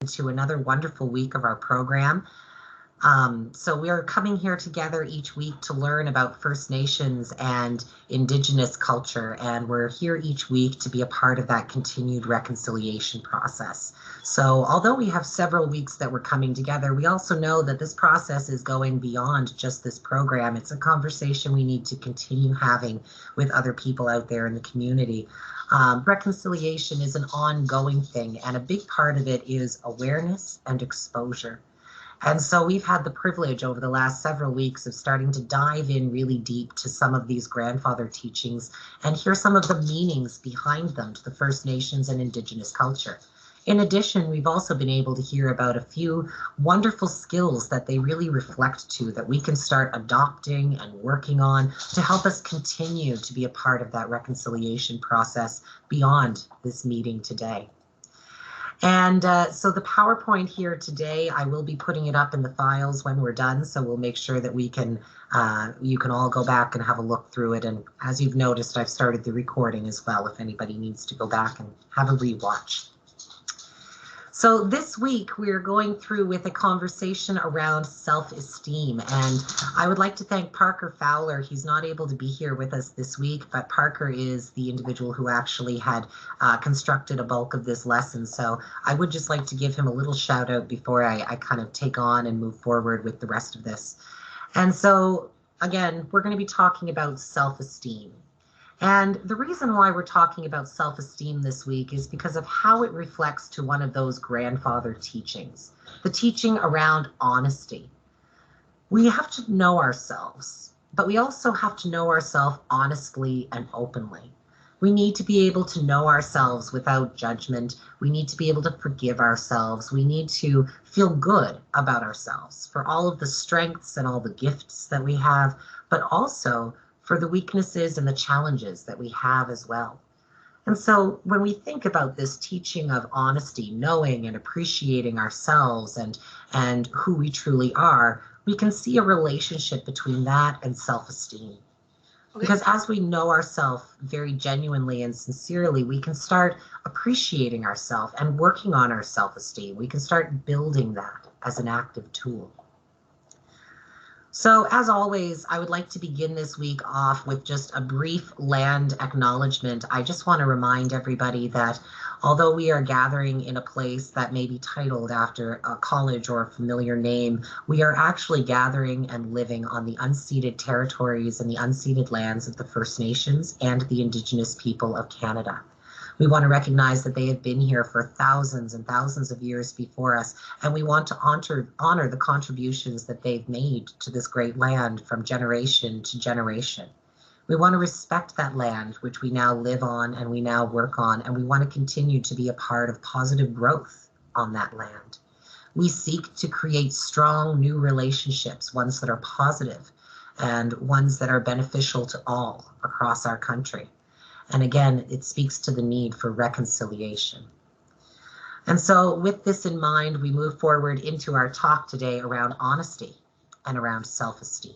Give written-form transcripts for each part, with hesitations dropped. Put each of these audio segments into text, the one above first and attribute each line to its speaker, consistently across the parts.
Speaker 1: into another wonderful week of our program. So we're coming here together each week to learn about First Nations and Indigenous culture, and we're here each week to be a part of that continued reconciliation process. So although we have several weeks that we're coming together, we also know that this process is going beyond just this program. It's a conversation we need to continue having with other people out there in the community. Reconciliation is an ongoing thing, and a big part of it is awareness and exposure. And so we've had the privilege over the last several weeks of starting to dive in really deep to some of these grandfather teachings and hear some of the meanings behind them to the First Nations and Indigenous culture. In addition, we've also been able to hear about a few wonderful skills that they really reflect to that we can start adopting and working on to help us continue to be a part of that reconciliation process beyond this meeting today. And so the PowerPoint here today, I will be putting it up in the files when we're done. So we'll make sure that we can, you can all go back and have a look through it. And as you've noticed, I've started the recording as well, if anybody needs to go back and have a rewatch. So this week we're going through with a conversation around self-esteem, and I would like to thank Parker Fowler. He's not able to be here with us this week, but Parker is the individual who actually had constructed a bulk of this lesson. So I would just like to give him a little shout out before I kind of take on and move forward with the rest of this. And so again, we're going to be talking about self-esteem. And the reason why we're talking about self-esteem this week is because of how it reflects to one of those grandfather teachings, the teaching around honesty. We have to know ourselves, but we also have to know ourselves honestly and openly. We need to be able to know ourselves without judgment. We need to be able to forgive ourselves. We need to feel good about ourselves for all of the strengths and all the gifts that we have, but also for the weaknesses and the challenges that we have as well. And so when we think about this teaching of honesty, knowing and appreciating ourselves and who we truly are, we can see a relationship between that and self-esteem. Okay. Because as we know ourselves very genuinely and sincerely, we can start appreciating ourselves and working on our self-esteem. We can start building that as an active tool. So as always, I would like to begin this week off with just a brief land acknowledgement. I just want to remind everybody that although we are gathering in a place that may be titled after a college or a familiar name, we are actually gathering and living on the unceded territories and the unceded lands of the First Nations and the Indigenous people of Canada. We want to recognize that they have been here for thousands and thousands of years before us, and we want to honor the contributions that they've made to this great land from generation to generation. We want to respect that land, which we now live on and we now work on, and we want to continue to be a part of positive growth on that land. We seek to create strong new relationships, ones that are positive and ones that are beneficial to all across our country. And again, it speaks to the need for reconciliation. And so with this in mind, we move forward into our talk today around honesty and around self-esteem.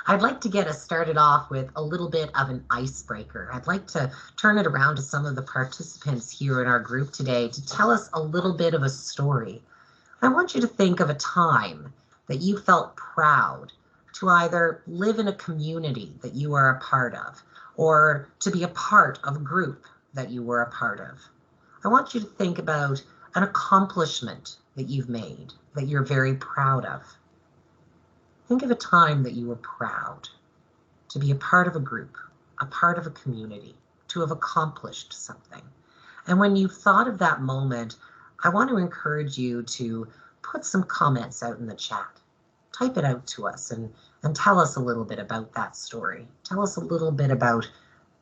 Speaker 1: I'd like to get us started off with a little bit of an icebreaker. I'd like to turn it around to some of the participants here in our group today to tell us a little bit of a story. I want you to think of a time that you felt proud to either live in a community that you are a part of, or to be a part of a group that you were a part of. I want you to think about an accomplishment that you've made that you're very proud of. Think of a time that you were proud to be a part of a group, a part of a community, to have accomplished something. And when you've thought of that moment, I want to encourage you to put some comments out in the chat. Type it out to us and tell us a little bit about that story. Tell us a little bit about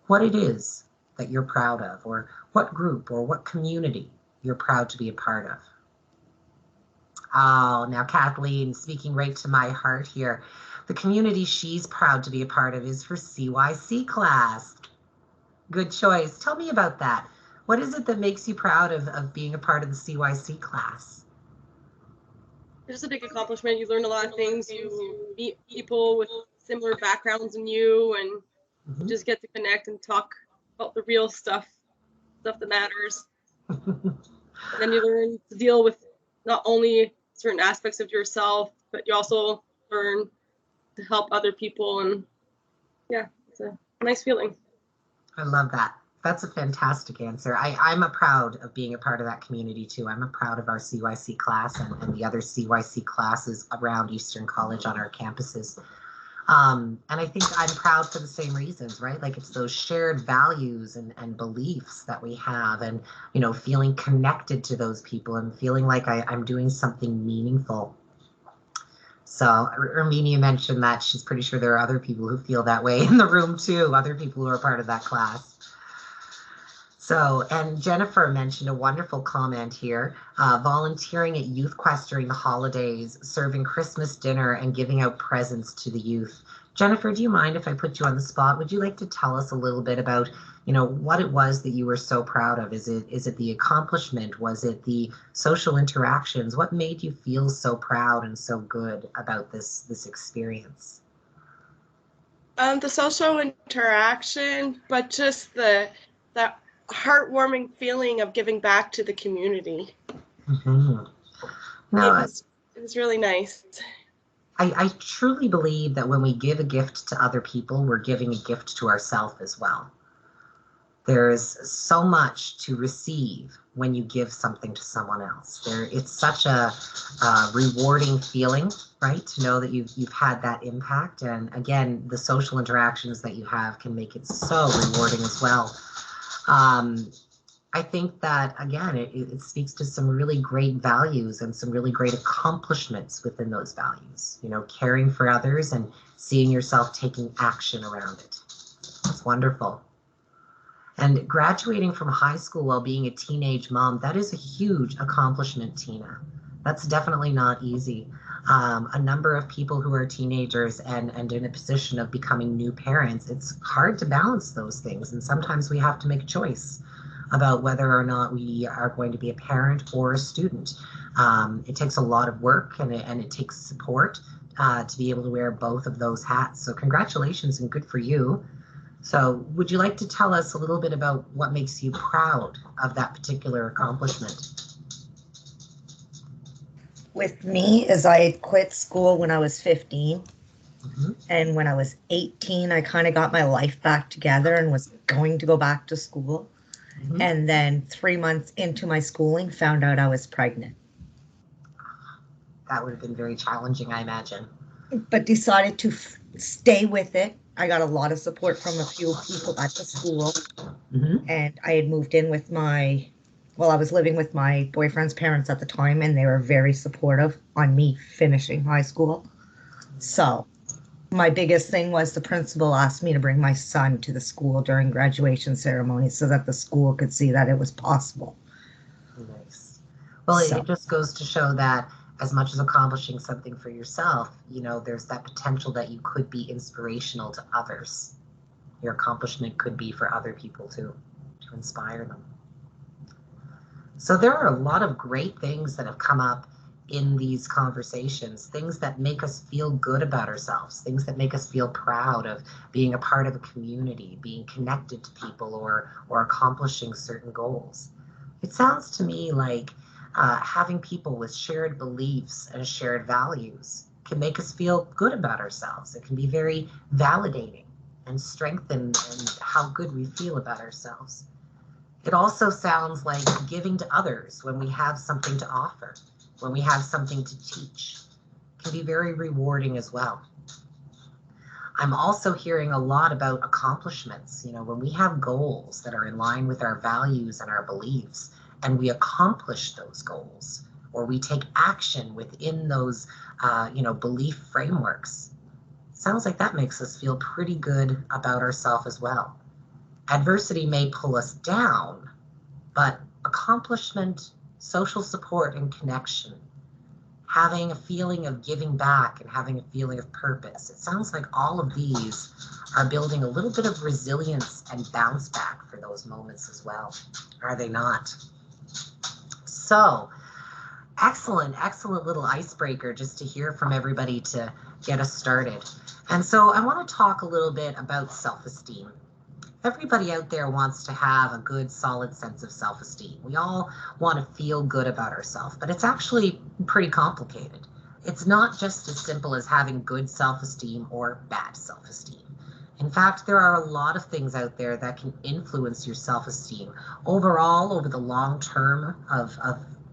Speaker 1: what it is that you're proud of, or what group or what community you're proud to be a part of. Oh, now Kathleen, speaking right to my heart here. The community she's proud to be a part of is her CYC class. Good choice. Tell me about that. What is it that makes you proud of being a part of the CYC class?
Speaker 2: It's just a big accomplishment. You learn a lot of things. You meet people with similar backgrounds than you, and you just get to connect and talk about the real stuff that matters. And then you learn to deal with not only certain aspects of yourself, but you also learn to help other people. And yeah, it's a nice feeling.
Speaker 1: I love that. That's a fantastic answer. I'm proud of being a part of that community too. I'm proud of our CYC class and the other CYC classes around Eastern College on our campuses. And I think I'm proud for the same reasons, right? Like it's those shared values and beliefs that we have, and, you know, feeling connected to those people and feeling like I'm doing something meaningful. So Armenia mentioned that she's pretty sure there are other people who feel that way in the room too, other people who are part of that class. So, and Jennifer mentioned a wonderful comment here, volunteering at Youth Quest during the holidays, serving Christmas dinner and giving out presents to the youth. Jennifer, do you mind if I put you on the spot? Would you like to tell us a little bit about, you know, what it was that you were so proud of? Is it the accomplishment? Was it the social interactions? What made you feel so proud and so good about this experience?
Speaker 3: The social interaction, but just the heartwarming feeling of giving back to the community.
Speaker 1: Mm-hmm. No,
Speaker 3: it was really nice.
Speaker 1: I truly believe that when we give a gift to other people, we're giving a gift to ourselves as well. There's so much to receive when you give something to someone else. It's such a rewarding feeling, right? To know that you've had that impact. And again, the social interactions that you have can make it so rewarding as well. I think that, again, it speaks to some really great values and some really great accomplishments within those values. You know, caring for others and seeing yourself taking action around it. It's wonderful. And graduating from high school while being a teenage mom, that is a huge accomplishment, Tina. That's definitely not easy. A number of people who are teenagers and in a position of becoming new parents, it's hard to balance those things. And sometimes we have to make a choice about whether or not we are going to be a parent or a student. It takes a lot of work and it takes support to be able to wear both of those hats. So congratulations and good for you. So would you like to tell us a little bit about what makes you proud of that particular accomplishment?
Speaker 4: With me, is I had quit school when I was 15. Mm-hmm. And when I was 18, I kind of got my life back together and was going to go back to school. Mm-hmm. And then 3 months into my schooling, found out I was pregnant.
Speaker 1: That would have been very challenging, I imagine.
Speaker 4: But decided to stay with it. I got a lot of support from a few people at the school. Mm-hmm. And I had moved in with I was living with my boyfriend's parents at the time, and they were very supportive on me finishing high school. So my biggest thing was the principal asked me to bring my son to the school during graduation ceremony so that the school could see that it was possible.
Speaker 1: Nice. Well, it just goes to show that as much as accomplishing something for yourself, you know, there's that potential that you could be inspirational to others. Your accomplishment could be for other people to inspire them. So there are a lot of great things that have come up in these conversations, things that make us feel good about ourselves, things that make us feel proud of being a part of a community, being connected to people or accomplishing certain goals. It sounds to me like having people with shared beliefs and shared values can make us feel good about ourselves. It can be very validating and strengthen in how good we feel about ourselves. It also sounds like giving to others when we have something to offer, when we have something to teach, can be very rewarding as well. I'm also hearing a lot about accomplishments. You know, when we have goals that are in line with our values and our beliefs, and we accomplish those goals, or we take action within those, belief frameworks, sounds like that makes us feel pretty good about ourselves as well. Adversity may pull us down, but accomplishment, social support, and connection, having a feeling of giving back and having a feeling of purpose, it sounds like all of these are building a little bit of resilience and bounce back for those moments as well. Are they not? So, excellent little icebreaker just to hear from everybody to get us started. And so I want to talk a little bit about self-esteem. Everybody out there wants to have a good, solid sense of self-esteem. We all want to feel good about ourselves, but it's actually pretty complicated. It's not just as simple as having good self-esteem or bad self-esteem. In fact, there are a lot of things out there that can influence your self-esteem overall over the long term of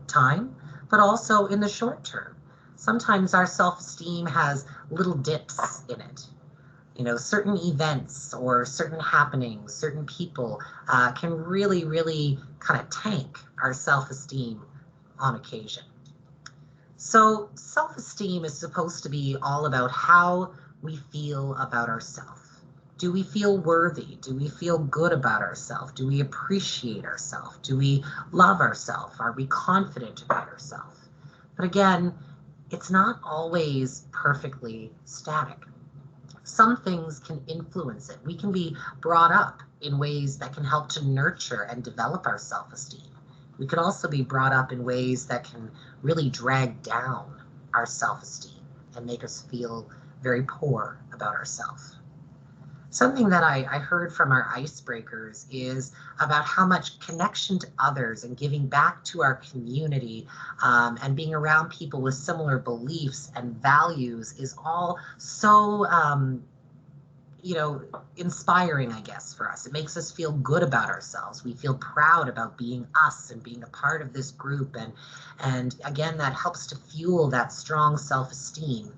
Speaker 1: time, but also in the short term. Sometimes our self-esteem has little dips in it. You know, certain events or certain happenings, certain people can really, really kind of tank our self-esteem on occasion. So self-esteem is supposed to be all about how we feel about ourselves. Do we feel worthy? Do we feel good about ourselves? Do we appreciate ourselves? Do we love ourselves? Are we confident about ourselves? But again, it's not always perfectly static. Some things can influence it. We can be brought up in ways that can help to nurture and develop our self-esteem. We could also be brought up in ways that can really drag down our self-esteem and make us feel very poor about ourselves. Something that I heard from our icebreakers is about how much connection to others and giving back to our community and being around people with similar beliefs and values is all so, inspiring, I guess, for us. It makes us feel good about ourselves. We feel proud about being us and being a part of this group. And again, that helps to fuel that strong self-esteem.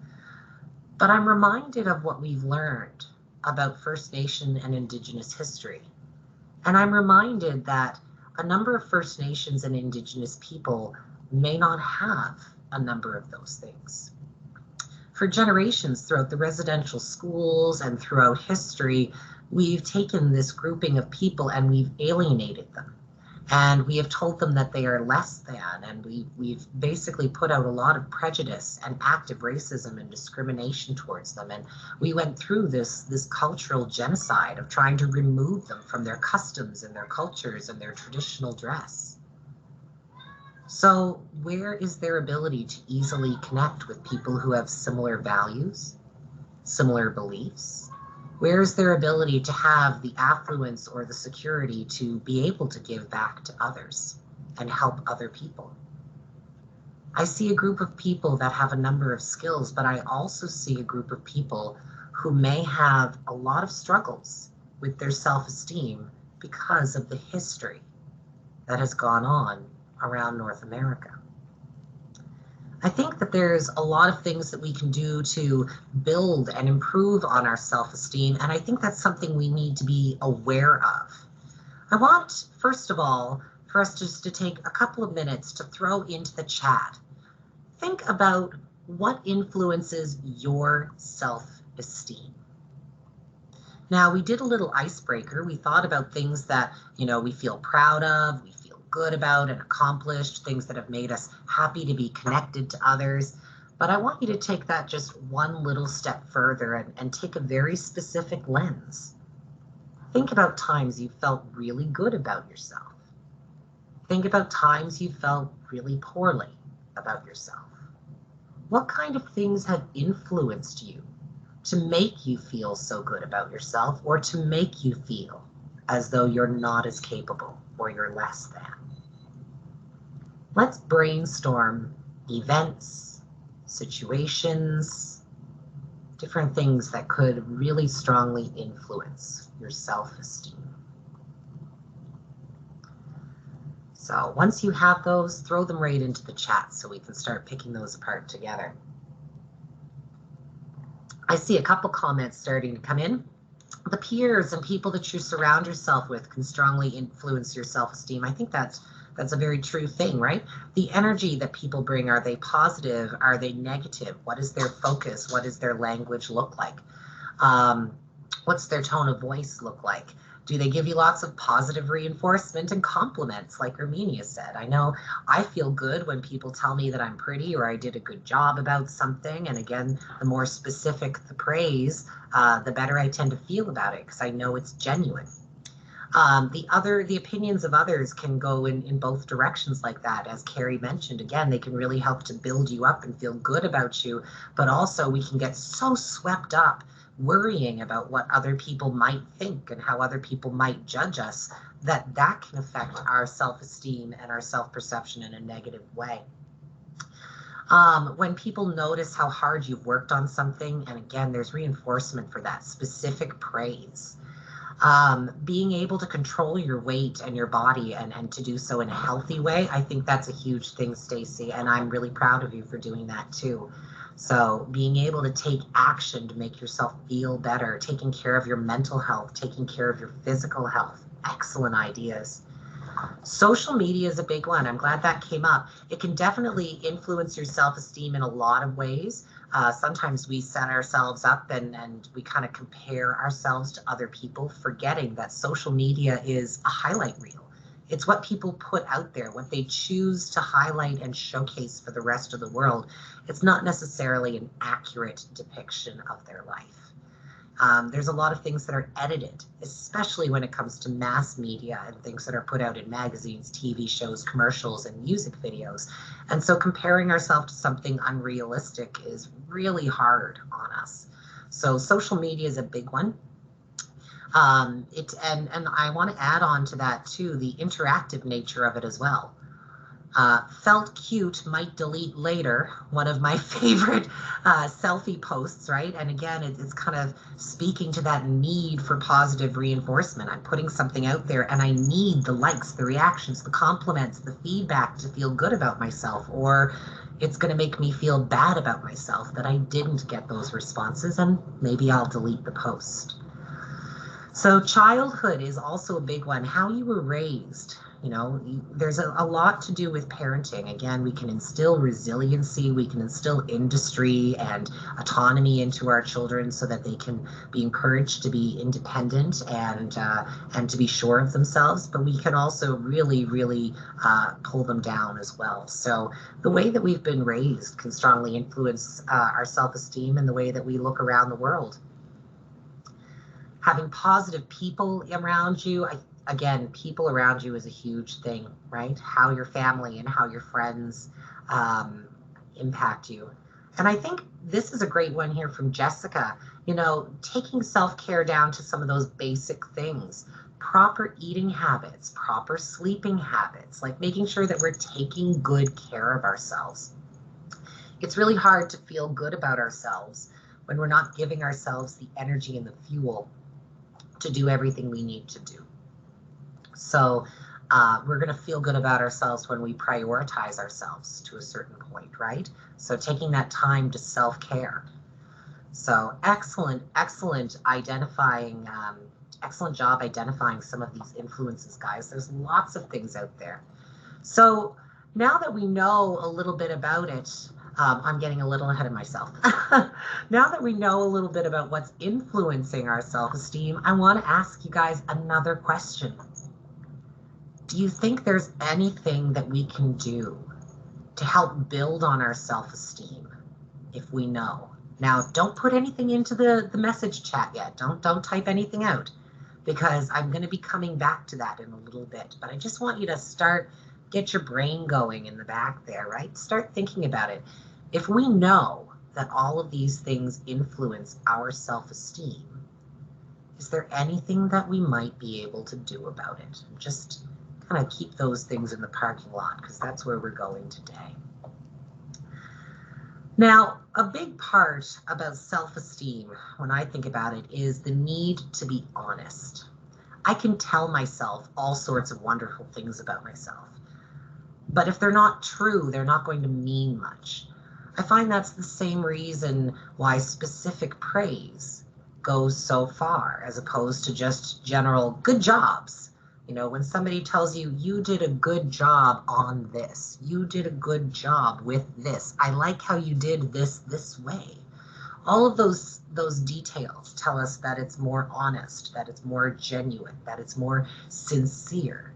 Speaker 1: But I'm reminded of what we've learned about First Nation and Indigenous history. And I'm reminded that a number of First Nations and Indigenous people may not have a number of those things. For generations throughout the residential schools and throughout history, we've taken this grouping of people and we've alienated them. And we have told them that they are less than, and we've basically put out a lot of prejudice and active racism and discrimination towards them. And we went through this cultural genocide of trying to remove them from their customs and their cultures and their traditional dress. So where is their ability to easily connect with people who have similar values, similar beliefs? Where is their ability to have the affluence or the security to be able to give back to others and help other people? I see a group of people that have a number of skills, but I also see a group of people who may have a lot of struggles with their self-esteem because of the history that has gone on around North America. I think that there's a lot of things that we can do to build and improve on our self-esteem, and I think that's something we need to be aware of. I want, first of all, for us just to take a couple of minutes to throw into the chat. Think about what influences your self-esteem. Now, we did a little icebreaker. We thought about things that, we feel proud of, we feel good about and accomplished, things that have made us happy to be connected to others. But I want you to take that just one little step further and take a very specific lens. Think about times you felt really good about yourself. Think about times you felt really poorly about yourself. What kind of things have influenced you to make you feel so good about yourself, or to make you feel as though you're not as capable or you're less than? Let's brainstorm events, situations, different things that could really strongly influence your self-esteem. So once you have those, throw them right into the chat so we can start picking those apart together. I see a couple comments starting to come in. The peers and people that you surround yourself with can strongly influence your self-esteem. I think that's a very true thing, right? The energy that people bring, are they positive? Are they negative? What is their focus? What does their language look like? What's their tone of voice look like? Do they give you lots of positive reinforcement and compliments, like Armenia said? I know I feel good when people tell me that I'm pretty or I did a good job about something. And again, the more specific the praise, the better I tend to feel about it because I know it's genuine. The opinions of others can go in both directions like that. As Carrie mentioned, again, they can really help to build you up and feel good about you, but also we can get so swept up worrying about what other people might think and how other people might judge us, that can affect our self-esteem and our self-perception in a negative way. When people notice how hard you've worked on something, and again, there's reinforcement for that, specific praise. Being able to control your weight and your body and to do so in a healthy way, I think that's a huge thing, Stacey, and I'm really proud of you for doing that too. So being able to take action to make yourself feel better, taking care of your mental health, taking care of your physical health, excellent ideas. Social media is a big one. I'm glad that came up. It can definitely influence your self-esteem in a lot of ways. Sometimes we set ourselves up and we kind of compare ourselves to other people, forgetting that social media is a highlight reel. It's what people put out there, what they choose to highlight and showcase for the rest of the world. It's not necessarily an accurate depiction of their life. There's a lot of things that are edited, especially when it comes to mass media and things that are put out in magazines, TV shows, commercials, and music videos. And so comparing ourselves to something unrealistic is really hard on us. So social media is a big one. And I want to add on to that too, the interactive nature of it as well. Felt cute, might delete later, one of my favorite selfie posts, right? And again, it's kind of speaking to that need for positive reinforcement. I'm putting something out there and I need the likes, the reactions, the compliments, the feedback to feel good about myself, or it's going to make me feel bad about myself that I didn't get those responses, and maybe I'll delete the post. So childhood is also a big one, how you were raised. You know, there's a lot to do with parenting. Again, we can instill resiliency, we can instill industry and autonomy into our children so that they can be encouraged to be independent and to be sure of themselves. But we can also really, really pull them down as well. So the way that we've been raised can strongly influence our self-esteem and the way that we look around the world. Having positive people around you, again, people around you is a huge thing, right? How your family and how your friends impact you. And I think this is a great one here from Jessica, you know, taking self-care down to some of those basic things, proper eating habits, proper sleeping habits, like making sure that we're taking good care of ourselves. It's really hard to feel good about ourselves when we're not giving ourselves the energy and the fuel to do everything we need to do. So we're going to feel good about ourselves when we prioritize ourselves to a certain point, right? So taking that time to self-care. So excellent identifying, excellent job identifying some of these influences, guys. There's lots of things out there. So now that we know a little bit about it, I'm getting a little ahead of myself. Now that we know a little bit about what's influencing our self-esteem, I want to ask you guys another question. Do you think there's anything that we can do to help build on our self-esteem if we know? Now, don't put anything into the message chat yet. Don't type anything out, because I'm going to be coming back to that in a little bit. But I just want you to get your brain going in the back there, right? Start thinking about it. If we know that all of these things influence our self-esteem, is there anything that we might be able to do about it? Just kind of keep those things in the parking lot, because that's where we're going today. Now, a big part about self-esteem, when I think about it, is the need to be honest. I can tell myself all sorts of wonderful things about myself, but if they're not true, they're not going to mean much. I find that's the same reason why specific praise goes so far, as opposed to just general good jobs. You know, when somebody tells you, you did a good job on this, you did a good job with this, I like how you did this way. All of those details tell us that it's more honest, that it's more genuine, that it's more sincere.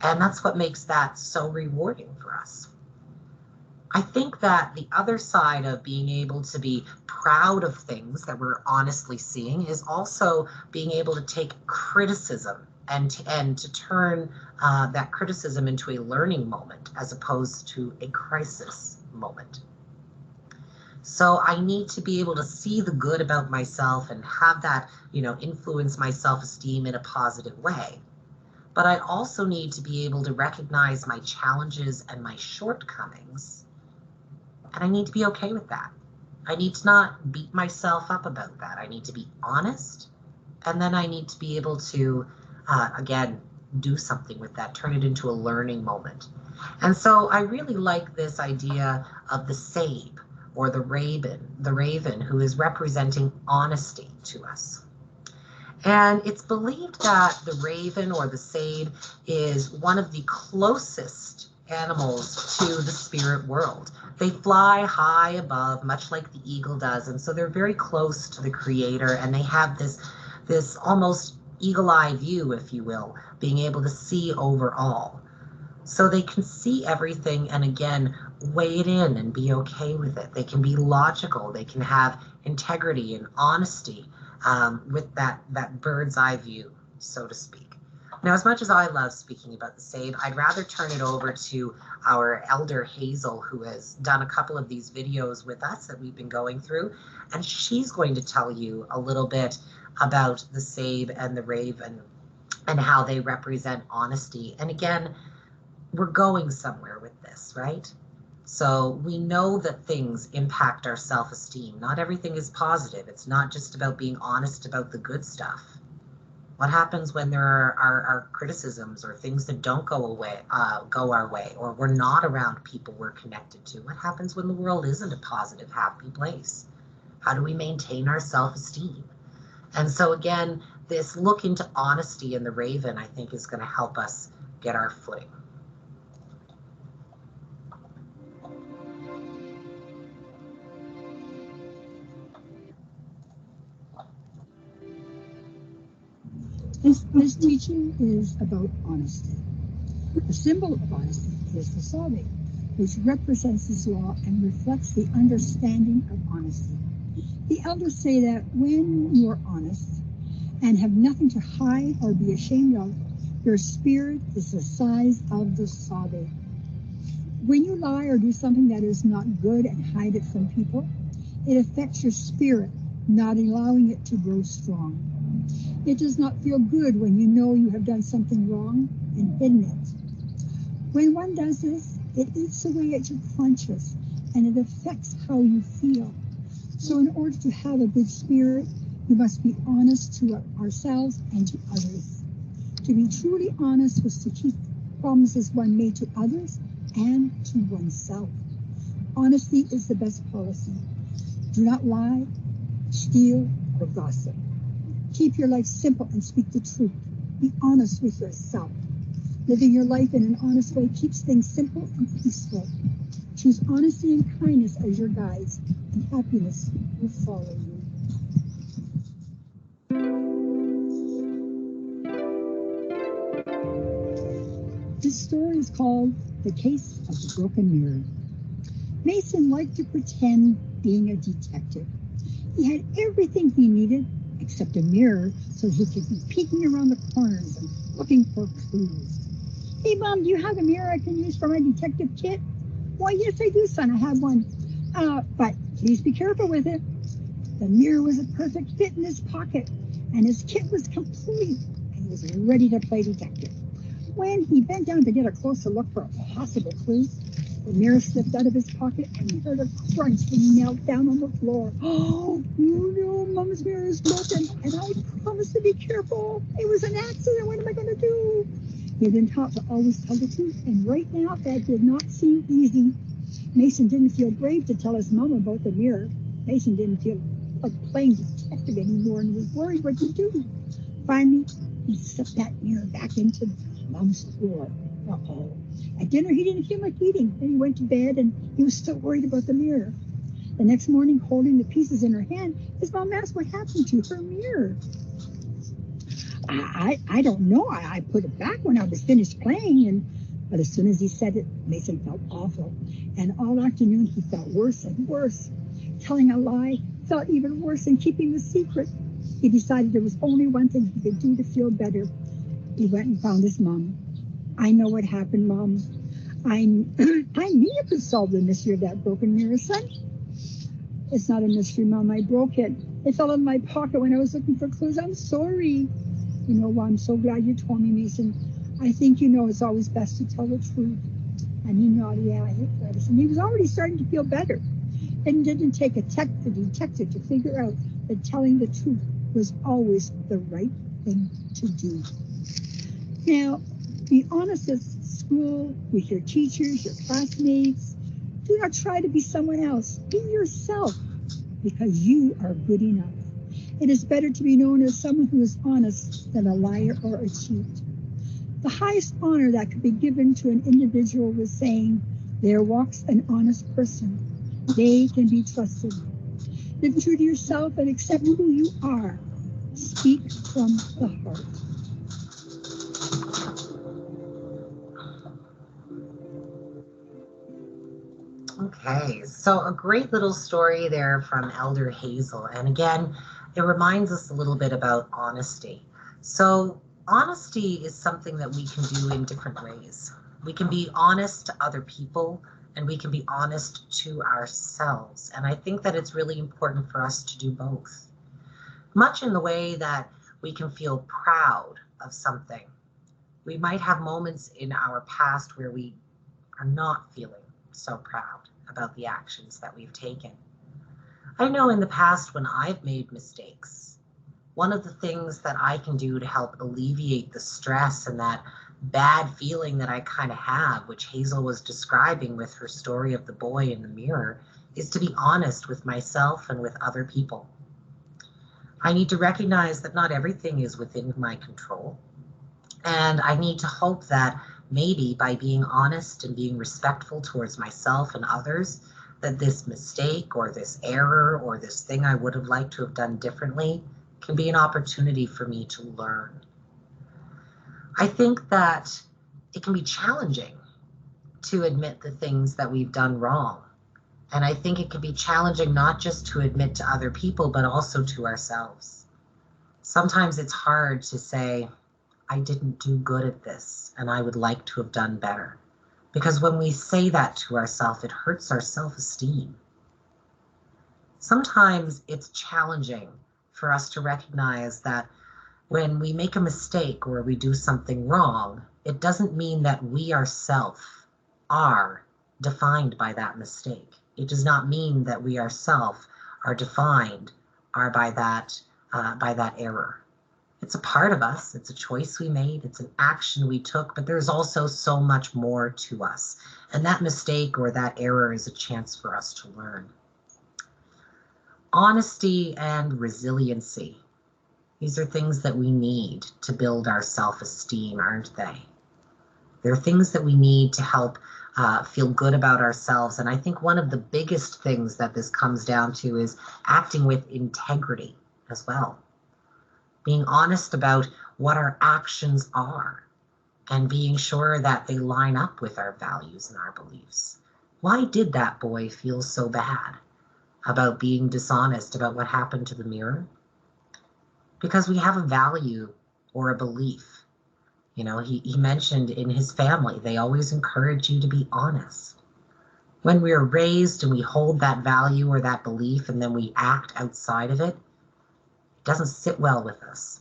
Speaker 1: And that's what makes that so rewarding for us. I think that the other side of being able to be proud of things that we're honestly seeing is also being able to take criticism and to turn that criticism into a learning moment as opposed to a crisis moment. So I need to be able to see the good about myself and have that, influence my self-esteem in a positive way. But I also need to be able to recognize my challenges and my shortcomings. And I need to be okay with that. I need to not beat myself up about that. I need to be honest. And then I need to be able to, again, do something with that, turn it into a learning moment. And so I really like this idea of the Sabe, or the raven who is representing honesty to us. And it's believed that the raven or the Sabe is one of the closest animals to the spirit world. They fly high above, much like the eagle does, and so they're very close to the Creator, and they have this almost eagle-eye view, if you will, being able to see over all. So they can see everything and, again, weigh it in and be okay with it. They can be logical. They can have integrity and honesty with that bird's eye view, so to speak. Now, as much as I love speaking about the Sabe, I'd rather turn it over to our elder Hazel, who has done a couple of these videos with us that we've been going through, and she's going to tell you a little bit about the Sabe and the raven and how they represent honesty. And again, we're going somewhere with this, right? So we know that things impact our self-esteem. Not everything is positive. It's not just about being honest about the good stuff. What happens when there are criticisms or things that don't go our way, or we're not around people we're connected to? What happens when the world isn't a positive, happy place? How do we maintain our self-esteem? And so again, this look into honesty in the raven, I think, is going to help us get our footing.
Speaker 5: This teaching is about honesty. The symbol of honesty is the sabe, which represents this law and reflects the understanding of honesty. The elders say that when you are honest and have nothing to hide or be ashamed of, your spirit is the size of the sabe. When you lie or do something that is not good and hide it from people, it affects your spirit, not allowing it to grow strong. It does not feel good when you know you have done something wrong and hidden it. When one does this, it eats away at your conscience and it affects how you feel. So in order to have a good spirit, we must be honest to ourselves and to others. To be truly honest was to keep promises one made to others and to oneself. Honesty is the best policy. Do not lie, steal, or gossip. Keep your life simple and speak the truth. Be honest with yourself. Living your life in an honest way keeps things simple and peaceful. Choose honesty and kindness as your guides, and happiness will follow you. This story is called The Case of the Broken Mirror. Mason liked to pretend being a detective. He had everything he needed except a mirror so he could be peeking around the corners and looking for clues. Hey, Mom, do you have a mirror I can use for my detective kit? Why, yes, I do, son. I have one. But please be careful with it. The mirror was a perfect fit in his pocket, and his kit was complete, and he was ready to play detective. When he bent down to get a closer look for a possible clue, the mirror slipped out of his pocket, and he heard a crunch when he knelt down on the floor. Oh, no, Mom's mirror is broken, and I promised to be careful. It was an accident. What am I going to do? He had been taught to always tell the truth, and right now that did not seem easy. Mason didn't feel brave to tell his mom about the mirror. Mason didn't feel like playing detective anymore and was worried what to do. Finally, he slipped that mirror back into Mom's drawer. Uh-oh. At dinner, he didn't feel like eating. Then he went to bed, and he was still worried about the mirror. The next morning, holding the pieces in her hand, his mom asked what happened to her mirror. I don't know. I put it back when I was finished playing, but as soon as he said it, Mason felt awful. And all afternoon, he felt worse and worse. Telling a lie felt even worse than keeping the secret. He decided there was only one thing he could do to feel better. He went and found his mom. I know what happened, Mom. I knew you could solve the mystery of that broken mirror, son. It's not a mystery, Mom. I broke it. It fell in my pocket when I was looking for clues. I'm sorry. You know, well, I'm so glad you told me, Mason. I think you know it's always best to tell the truth. And he nodded, yeah, I hate lettuce. And he was already starting to feel better. It didn't take a detective to figure out that telling the truth was always the right thing to do. Now, be honest at school, with your teachers, your classmates. Do not try to be someone else. Be yourself, because you are good enough. It is better to be known as someone who is honest than a liar or a cheat. The highest honor that could be given to an individual was saying, there walks an honest person. They can be trusted. Live true to yourself and accept who you are. Speak from the heart.
Speaker 1: Okay, so a great little story there from Elder Hazel. And again, it reminds us a little bit about honesty. So honesty is something that we can do in different ways. We can be honest to other people, and we can be honest to ourselves. And I think that it's really important for us to do both. Much in the way that we can feel proud of something. We might have moments in our past where we are not feeling so proud about the actions that we've taken. I know in the past when I've made mistakes, one of the things that I can do to help alleviate the stress and that bad feeling that I kind of have, which Hazel was describing with her story of the boy in the mirror, is to be honest with myself and with other people. I need to recognize that not everything is within my control. And I need to hope that maybe by being honest and being respectful towards myself and others, that this mistake or this error or this thing I would have liked to have done differently can be an opportunity for me to learn. I think that it can be challenging to admit the things that we've done wrong. And I think it can be challenging not just to admit to other people, but also to ourselves. Sometimes it's hard to say, I didn't do good at this, and I would like to have done better. Because when we say that to ourselves, it hurts our self-esteem. Sometimes it's challenging for us to recognize that when we make a mistake or we do something wrong, it doesn't mean that we ourselves are defined by that mistake. It does not mean that we ourselves are defined by that error. It's a part of us. It's a choice we made. It's an action we took, but there's also so much more to us. And that mistake or that error is a chance for us to learn. Honesty and resiliency. These are things that we need to build our self-esteem, aren't they? They're things that we need to help feel good about ourselves. And I think one of the biggest things that this comes down to is acting with integrity as well. Being honest about what our actions are and being sure that they line up with our values and our beliefs. Why did that boy feel so bad about being dishonest about what happened to the mirror? Because we have a value or a belief. You know, he mentioned in his family, they always encourage you to be honest. When we are raised and we hold that value or that belief and then we act outside of it, it doesn't sit well with us.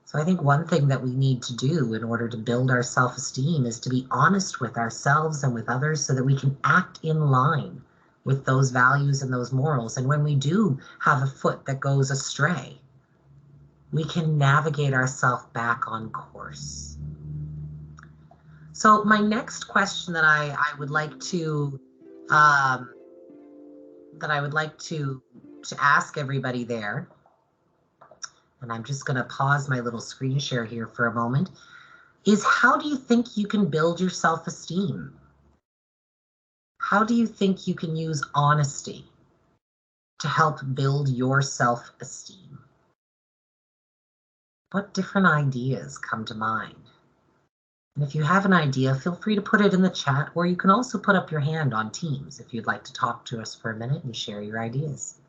Speaker 1: So I think one thing that we need to do in order to build our self-esteem is to be honest with ourselves and with others so that we can act in line with those values and those morals. And when we do have a foot that goes astray, we can navigate ourselves back on course. So my next question that I would like to ask everybody there, and I'm just going to pause my little screen share here for a moment, is how do you think you can build your self-esteem? How do you think you can use honesty to help build your self-esteem? What different ideas come to mind? And if you have an idea, feel free to put it in the chat, or you can also put up your hand on Teams if you'd like to talk to us for a minute and share your ideas.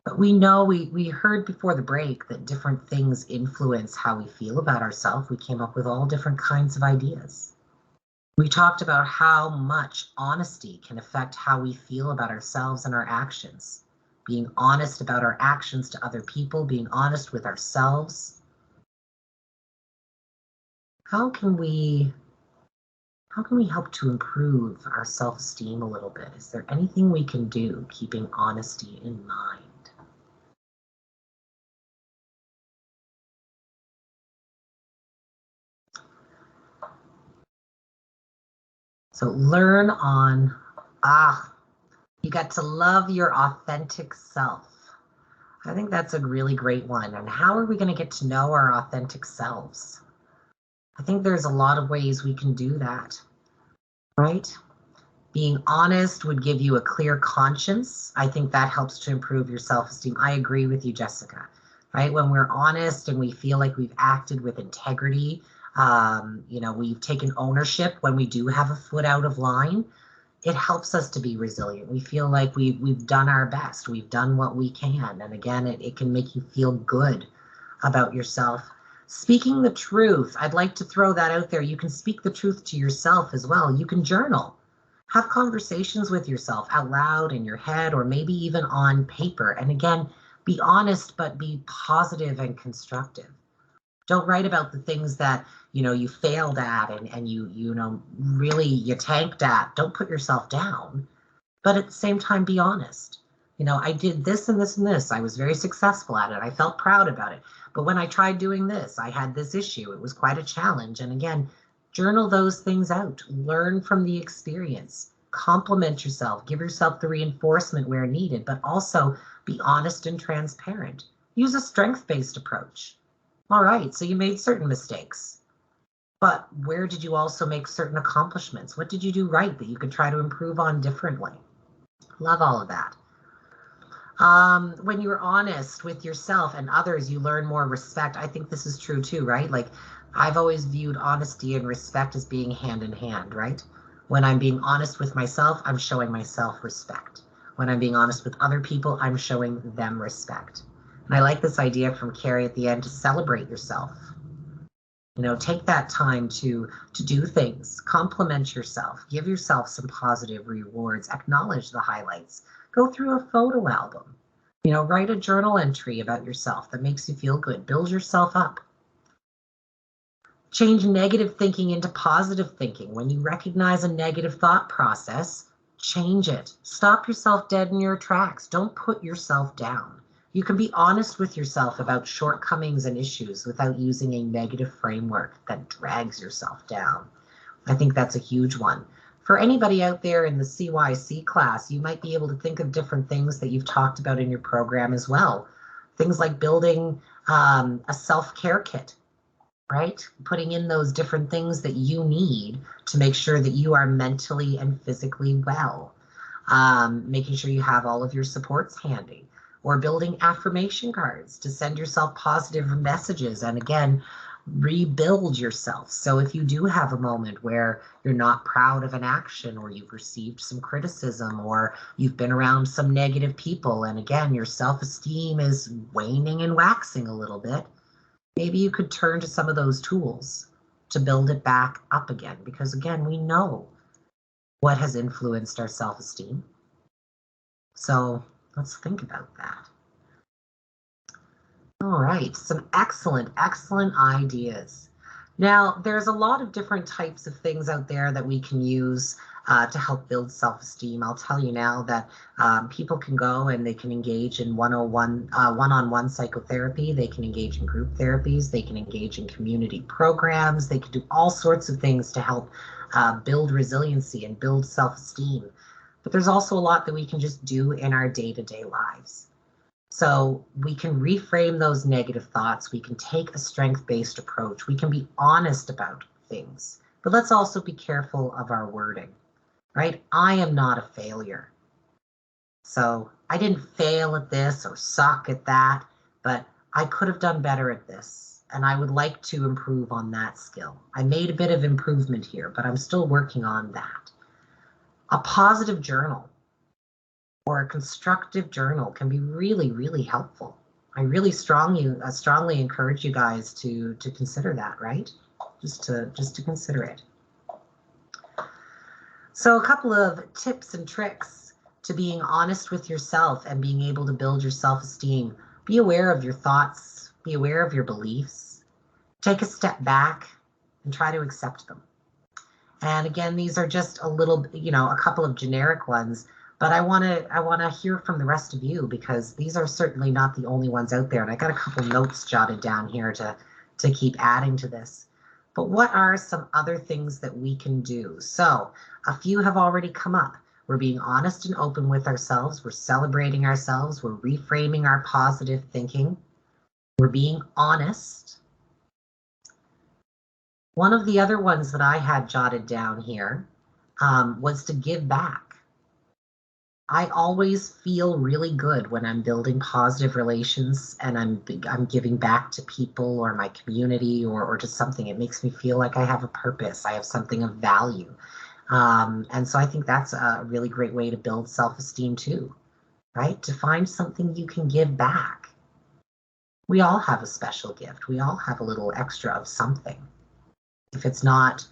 Speaker 1: But we know, we heard before the break that different things influence how we feel about ourselves. We came up with all different kinds of ideas. We talked about how much honesty can affect how we feel about ourselves and our actions. Being honest about our actions to other people, being honest with ourselves. How can we help to improve our self-esteem a little bit? Is there anything we can do keeping honesty in mind? So learn on, you got to love your authentic self. I think that's a really great one. And how are we going to get to know our authentic selves? I think there's a lot of ways we can do that, right? Being honest would give you a clear conscience. I think that helps to improve your self-esteem. I agree with you, Jessica, right? When we're honest and we feel like we've acted with integrity, we've taken ownership when we do have a foot out of line, it helps us to be resilient. We feel like we've done our best. We've done what we can. And again, it can make you feel good about yourself. Speaking the truth, I'd like to throw that out there. You can speak the truth to yourself as well. You can journal. Have conversations with yourself out loud in your head or maybe even on paper. And again, be honest, but be positive and constructive. Don't write about the things that, you failed at and you tanked at. Don't put yourself down, but at the same time, be honest. I did this and this and this. I was very successful at it. I felt proud about it. But when I tried doing this, I had this issue. It was quite a challenge. And again, journal those things out. Learn from the experience. Compliment yourself. Give yourself the reinforcement where needed, but also be honest and transparent. Use a strength-based approach. All right, so you made certain mistakes, but where did you also make certain accomplishments? What did you do right that you could try to improve on differently? Love all of that. When you're honest with yourself and others, you learn more respect. I think this is true too, right? Like I've always viewed honesty and respect as being hand in hand, right? When I'm being honest with myself, I'm showing myself respect. When I'm being honest with other people, I'm showing them respect. And I like this idea from Carrie at the end to celebrate yourself. Take that time to do things, compliment yourself, give yourself some positive rewards, acknowledge the highlights, go through a photo album, write a journal entry about yourself that makes you feel good, build yourself up. Change negative thinking into positive thinking. When you recognize a negative thought process, change it. Stop yourself dead in your tracks. Don't put yourself down. You can be honest with yourself about shortcomings and issues without using a negative framework that drags yourself down. I think that's a huge one. For anybody out there in the CYC class, you might be able to think of different things that you've talked about in your program as well. Things like building a self-care kit, right? Putting in those different things that you need to make sure that you are mentally and physically well. Making sure you have all of your supports handy. Or building affirmation cards to send yourself positive messages and again, rebuild yourself. So if you do have a moment where you're not proud of an action or you've received some criticism or you've been around some negative people and again, your self-esteem is waning and waxing a little bit, maybe you could turn to some of those tools to build it back up again. Because again, we know what has influenced our self-esteem. So let's think about that. All right, some excellent ideas. Now, there's a lot of different types of things out there that we can use to help build self-esteem. I'll tell you now that people can go and they can engage in one-on-one psychotherapy. They can engage in group therapies. They can engage in community programs. They can do all sorts of things to help build resiliency and build self-esteem. But there's also a lot that we can just do in our day-to-day lives. So we can reframe those negative thoughts. We can take a strength-based approach. We can be honest about things, but let's also be careful of our wording, right? I am not a failure. So I didn't fail at this or suck at that, but I could have done better at this. And I would like to improve on that skill. I made a bit of improvement here, but I'm still working on that. A positive journal or a constructive journal can be really, really helpful. I really strongly encourage you guys to consider that, right? Just to consider it. So a couple of tips and tricks to being honest with yourself and being able to build your self-esteem. Be aware of your thoughts, be aware of your beliefs, take a step back and try to accept them. And again, these are just a little, a couple of generic ones, but I want to hear from the rest of you, because these are certainly not the only ones out there. And I got a couple notes jotted down here to keep adding to this. But what are some other things that we can do? So a few have already come up. We're being honest and open with ourselves. We're celebrating ourselves. We're reframing our positive thinking. We're being honest. One of the other ones that I had jotted down here was to give back. I always feel really good when I'm building positive relations and I'm giving back to people or my community or to something. It makes me feel like I have a purpose. I have something of value. And so I think that's a really great way to build self-esteem too, right? To find something you can give back. We all have a special gift. We all have a little extra of something. If it's not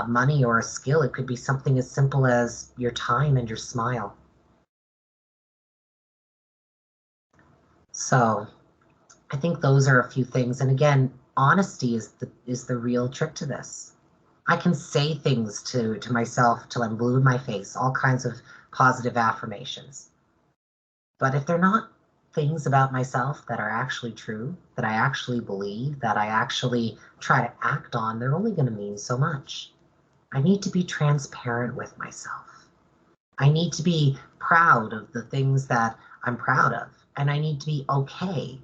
Speaker 1: money or a skill, it could be something as simple as your time and your smile. So I think those are a few things. And again, honesty is the real trick to this. I can say things to myself till I'm blue in my face, all kinds of positive affirmations. But if they're not things about myself that are actually true, that I actually believe, that I actually try to act on, they're only going to mean so much. I need to be transparent with myself. I need to be proud of the things that I'm proud of. And I need to be okay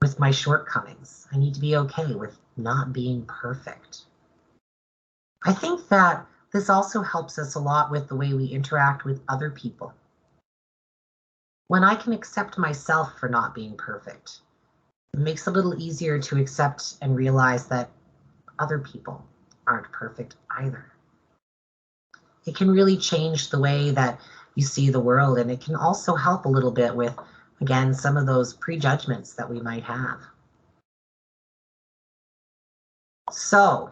Speaker 1: with my shortcomings. I need to be okay with not being perfect. I think that this also helps us a lot with the way we interact with other people. When I can accept myself for not being perfect, it makes it a little easier to accept and realize that other people aren't perfect either. It can really change the way that you see the world, and it can also help a little bit with, again, some of those prejudgments that we might have. So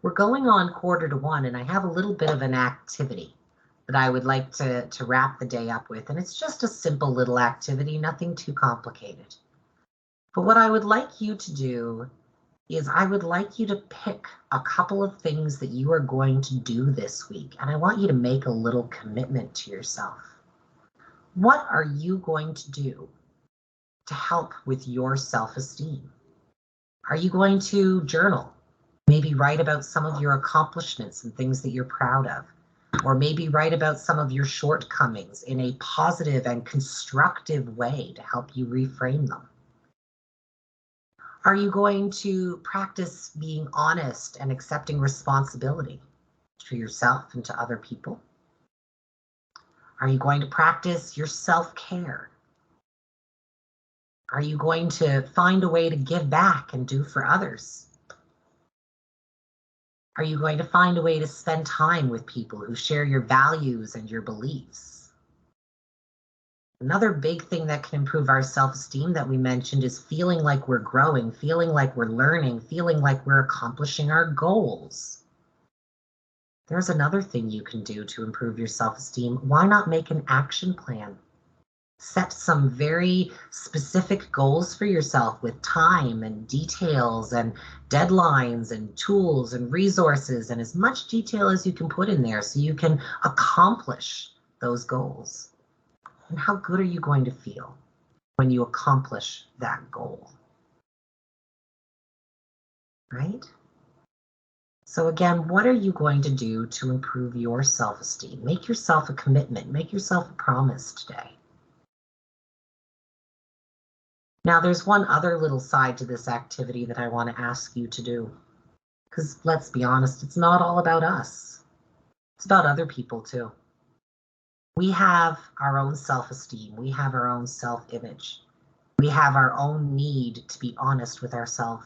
Speaker 1: we're going on 1:45, and I have a little bit of an activity that I would like to wrap the day up with. And it's just a simple little activity, nothing too complicated. But what I would like you to do is I would like you to pick a couple of things that you are going to do this week. And I want you to make a little commitment to yourself. What are you going to do to help with your self-esteem? Are you going to journal? Maybe write about some of your accomplishments and things that you're proud of. Or maybe write about some of your shortcomings in a positive and constructive way to help you reframe them. Are you going to practice being honest and accepting responsibility to yourself and to other people? Are you going to practice your self-care? Are you going to find a way to give back and do for others? Are you going to find a way to spend time with people who share your values and your beliefs? Another big thing that can improve our self-esteem that we mentioned is feeling like we're growing, feeling like we're learning, feeling like we're accomplishing our goals. There's another thing you can do to improve your self-esteem. Why not make an action plan? Set some very specific goals for yourself with time and details and deadlines and tools and resources and as much detail as you can put in there so you can accomplish those goals. And how good are you going to feel when you accomplish that goal? Right? So again, what are you going to do to improve your self-esteem? Make yourself a commitment. Make yourself a promise today. Now, there's one other little side to this activity that I want to ask you to do. Because let's be honest, it's not all about us. It's about other people too. We have our own self-esteem. We have our own self-image. We have our own need to be honest with ourselves.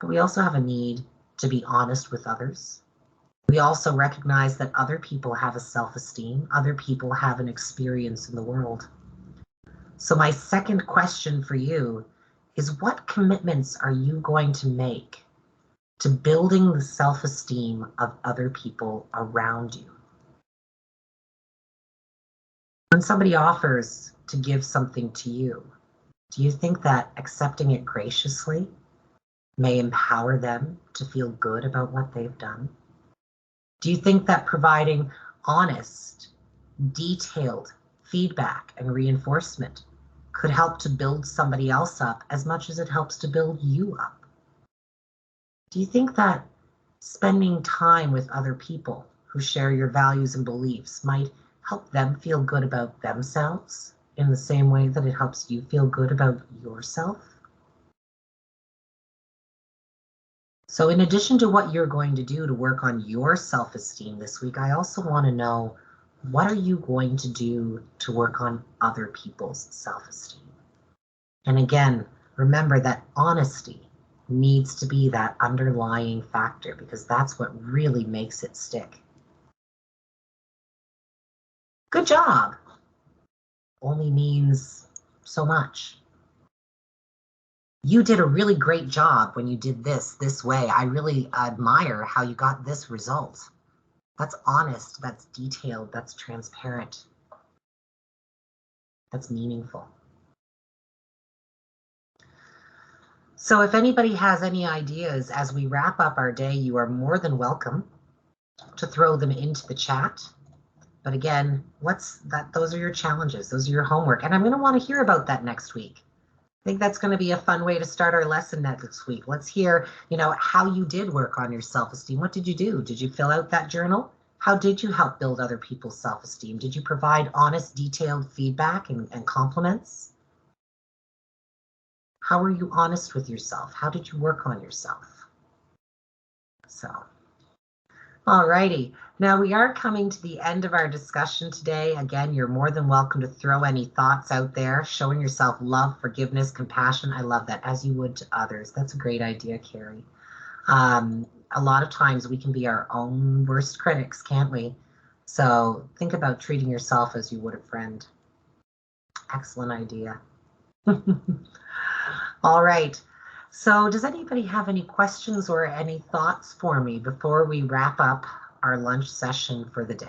Speaker 1: But we also have a need to be honest with others. We also recognize that other people have a self-esteem. Other people have an experience in the world. So my second question for you is, what commitments are you going to make to building the self-esteem of other people around you? When somebody offers to give something to you, do you think that accepting it graciously may empower them to feel good about what they've done? Do you think that providing honest, detailed feedback and reinforcement could help to build somebody else up as much as it helps to build you up? Do you think that spending time with other people who share your values and beliefs might help them feel good about themselves in the same way that it helps you feel good about yourself? So in addition to what you're going to do to work on your self-esteem this week, I also want to know, what are you going to do to work on other people's self-esteem? And again, remember that honesty needs to be that underlying factor, because that's what really makes it stick. Good job only means so much. You did a really great job when you did this way. I really admire how you got this result. That's honest, that's detailed, that's transparent, that's meaningful. So if anybody has any ideas as we wrap up our day, you are more than welcome to throw them into the chat. But again, those are your challenges, those are your homework. And I'm going to want to hear about that next week. I think that's going to be a fun way to start our lesson next week. Let's hear, how you did work on your self-esteem. What did you do? Did you fill out that journal? How did you help build other people's self-esteem? Did you provide honest, detailed feedback and compliments? How were you honest with yourself? How did you work on yourself? So, alrighty. Now we are coming to the end of our discussion today. Again, you're more than welcome to throw any thoughts out there, showing yourself love, forgiveness, compassion. I love that, as you would to others. That's a great idea, Carrie. A lot of times we can be our own worst critics, can't we? So think about treating yourself as you would a friend. Excellent idea. All right. So does anybody have any questions or any thoughts for me before we wrap up our lunch session for the day?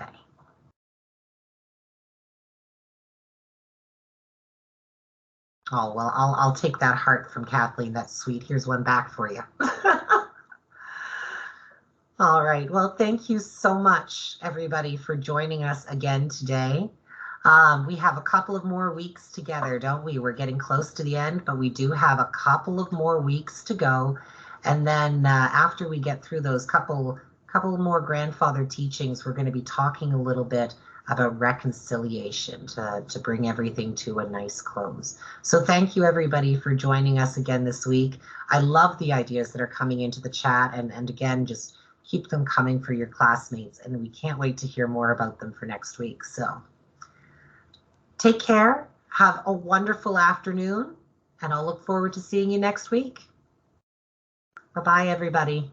Speaker 1: Oh, well, I'll take that heart from Kathleen. That's sweet. Here's one back for you. All right. Well, thank you so much, everybody, for joining us again today. We have a couple of more weeks together, don't we? We're getting close to the end, but we do have a couple of more weeks to go. And then after we get through those couple more grandfather teachings, we're going to be talking a little bit about reconciliation to bring everything to a nice close. So thank you, everybody, for joining us again this week. I love the ideas that are coming into the chat, and again, just keep them coming for your classmates, and we can't wait to hear more about them for next week. So take care, have a wonderful afternoon, and I'll look forward to seeing you next week. Bye-bye, everybody.